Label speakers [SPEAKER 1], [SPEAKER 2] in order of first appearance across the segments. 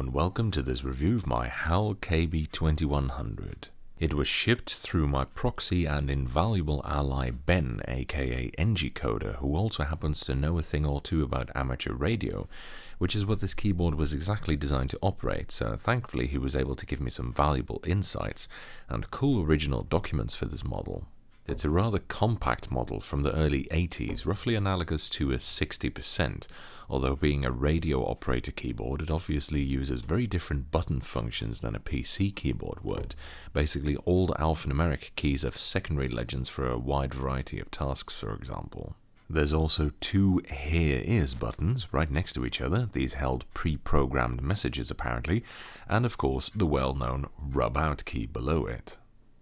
[SPEAKER 1] and welcome to this review of my HAL KB2100. It was shipped through my proxy and invaluable ally Ben, aka NG-Coder, who also happens to know a thing or two about amateur radio, which is what this keyboard was exactly designed to operate, so thankfully he was able to give me some valuable insights and cool original documents for this model. It's a rather compact model from the early 80s, roughly analogous to a 60%, although being a radio operator keyboard, it obviously uses very different button functions than a PC keyboard would. Basically all alphanumeric keys have secondary legends for a wide variety of tasks, for example. There's also two "here is" buttons right next to each other. These held pre-programmed messages apparently, and of course the well-known rub out key below it.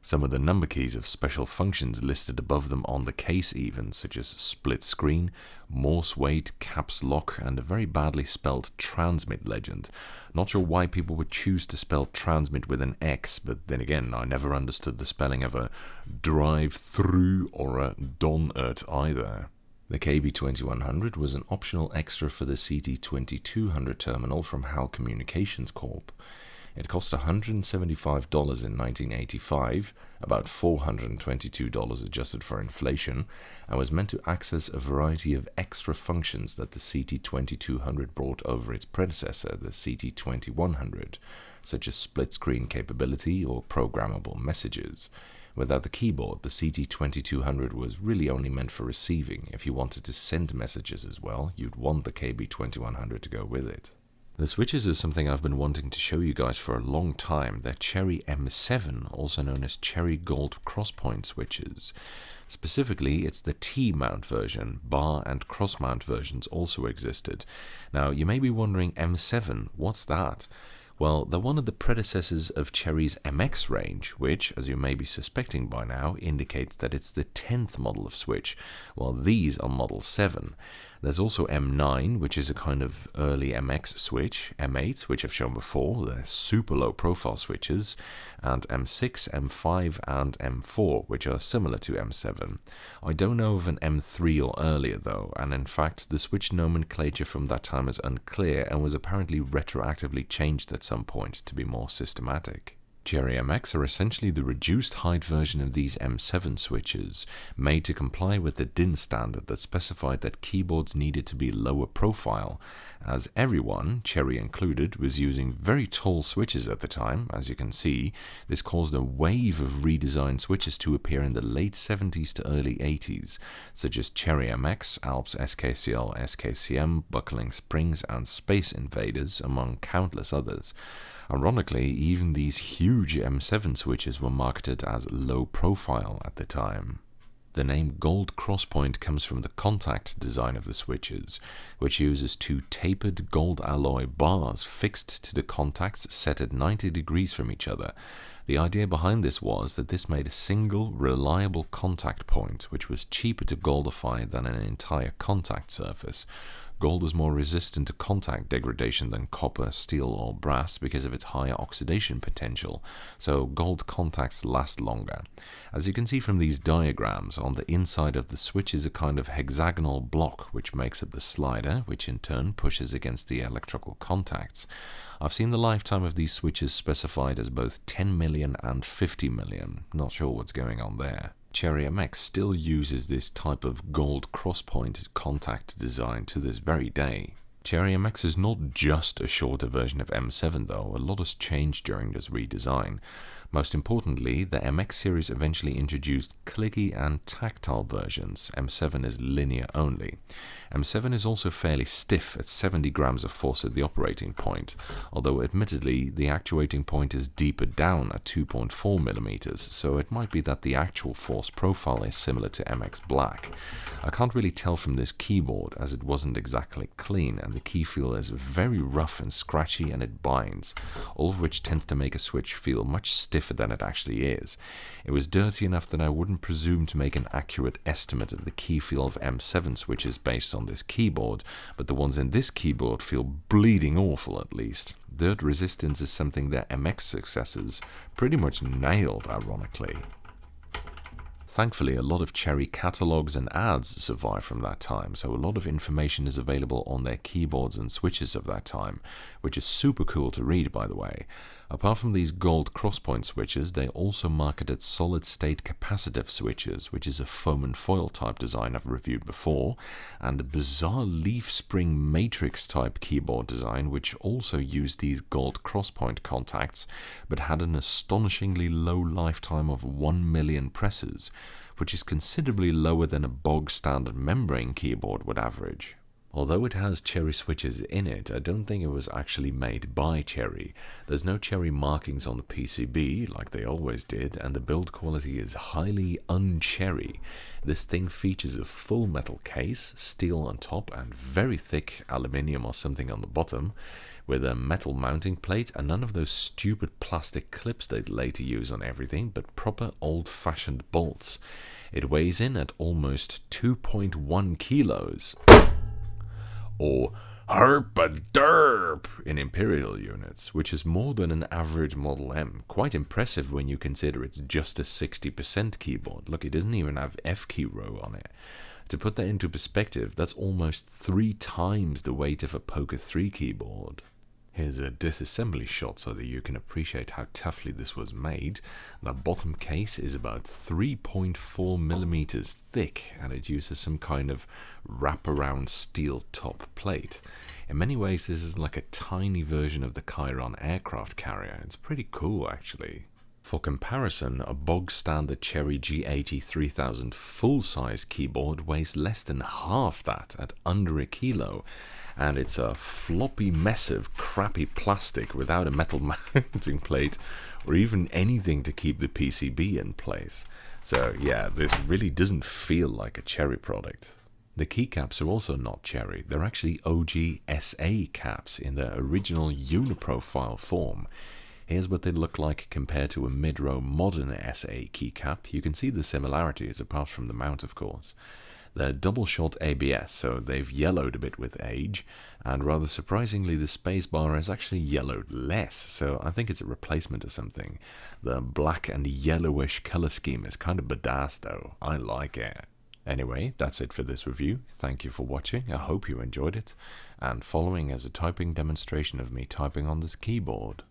[SPEAKER 1] Some of the number keys have special functions listed above them on the case even, such as split screen, Morse wait, caps lock, and a very badly spelled transmit legend. Not sure why people would choose to spell transmit with an X, but then again, I never understood the spelling of a drive through or a donut either. The KB2100 was an optional extra for the CT2200 terminal from HAL Communications Corp. It cost $175 in 1985, about $422 adjusted for inflation, and was meant to access a variety of extra functions that the CT2200 brought over its predecessor, the CT2100, such as split-screen capability or programmable messages. Without the keyboard, the CT2200 was really only meant for receiving. If you wanted to send messages as well, you'd want the KB2100 to go with it. The switches is something I've been wanting to show you guys for a long time. They're Cherry M7, also known as Cherry Gold Crosspoint switches. Specifically, it's the T-mount version. Bar and cross-mount versions also existed. Now, you may be wondering, M7, what's that? Well, they're one of the predecessors of Cherry's MX range, which, as you may be suspecting by now, indicates that it's the 10th model of switch, while these are Model 7. There's also M9, which is a kind of early MX switch, M8, which I've shown before, they're super low profile switches, and M6, M5, and M4, which are similar to M7. I don't know of an M3 or earlier though, and in fact the switch nomenclature from that time is unclear and was apparently retroactively changed at some point to be more systematic. Cherry MX are essentially the reduced height version of these M7 switches, made to comply with the DIN standard that specified that keyboards needed to be lower profile, as everyone, Cherry included, was using very tall switches at the time. As you can see, this caused a wave of redesigned switches to appear in the late 70s to early 80s, such as Cherry MX, Alps SKCM, Buckling Springs, and Space Invaders, among countless others. Ironically, even these huge M7 switches were marketed as low profile at the time. The name Gold Crosspoint comes from the contact design of the switches, which uses two tapered gold alloy bars fixed to the contacts set at 90 degrees from each other. The idea behind this was that this made a single, reliable contact point, which was cheaper to goldify than an entire contact surface. Gold was more resistant to contact degradation than copper, steel, or brass because of its higher oxidation potential, so gold contacts last longer. As you can see from these diagrams, on the inside of the switch is a kind of hexagonal block which makes up the slider, which in turn pushes against the electrical contacts. I've seen the lifetime of these switches specified as both 10 million and 50 million. Not sure what's going on there. Cherry MX still uses this type of gold cross-point contact design to this very day. Cherry MX is not just a shorter version of M7 though, a lot has changed during this redesign. Most importantly, the MX series eventually introduced clicky and tactile versions. M7 is linear only. M7 is also fairly stiff at 70 grams of force at the operating point, although admittedly the actuating point is deeper down at 2.4 millimeters, so it might be that the actual force profile is similar to MX Black. I can't really tell from this keyboard as it wasn't exactly clean and the key feel is very rough and scratchy and it binds, all of which tends to make a switch feel much stiffer than it actually is. It was dirty enough that I wouldn't presume to make an accurate estimate of the key feel of M7 switches based on this keyboard, but the ones in this keyboard feel bleeding awful at least. Dirt resistance is something that MX successors pretty much nailed, ironically. Thankfully, a lot of Cherry catalogs and ads survive from that time, so a lot of information is available on their keyboards and switches of that time, which is super cool to read, by the way. Apart from these gold crosspoint switches, they also marketed solid-state capacitive switches, which is a foam and foil type design I've reviewed before, and a bizarre leaf spring matrix type keyboard design, which also used these gold crosspoint contacts, but had an astonishingly low lifetime of 1 million presses, which is considerably lower than a bog standard membrane keyboard would average. Although it has Cherry switches in it, I don't think it was actually made by Cherry. There's no Cherry markings on the PCB, like they always did, and the build quality is highly un-Cherry. This thing features a full metal case, steel on top, and very thick aluminium or something on the bottom, with a metal mounting plate and none of those stupid plastic clips they'd later use on everything, but proper old-fashioned bolts. It weighs in at almost 2.1 kilos. Or herp-a-derp in imperial units, which is more than an average Model M. Quite impressive when you consider it's just a 60% keyboard. Look, it doesn't even have F-key row on it. To put that into perspective, that's almost 3 times the weight of a Poker 3 keyboard. Here's a disassembly shot so that you can appreciate how toughly this was made. The bottom case is about 3.4 millimeters thick, and it uses some kind of wraparound steel top plate. In many ways, this is like a tiny version of the Chiron aircraft carrier. It's pretty cool, actually. For comparison, a bog standard Cherry G80 3000 full-size keyboard weighs less than half that, at under a kilo, and it's a floppy mess of crappy plastic without a metal mounting plate or even anything to keep the PCB in place. So yeah, this really doesn't feel like a Cherry product. The keycaps are also not Cherry, they're actually OG SA caps in their original uniprofile form. Here's what they look like compared to a mid-row modern SA keycap. You can see the similarities apart from the mount, of course. They're double-shot ABS, so they've yellowed a bit with age, and rather surprisingly the spacebar has actually yellowed less, so I think it's a replacement or something. The black and yellowish color scheme is kind of badass though. I like it. Anyway, that's it for this review. Thank you for watching, I hope you enjoyed it, and following as a typing demonstration of me typing on this keyboard.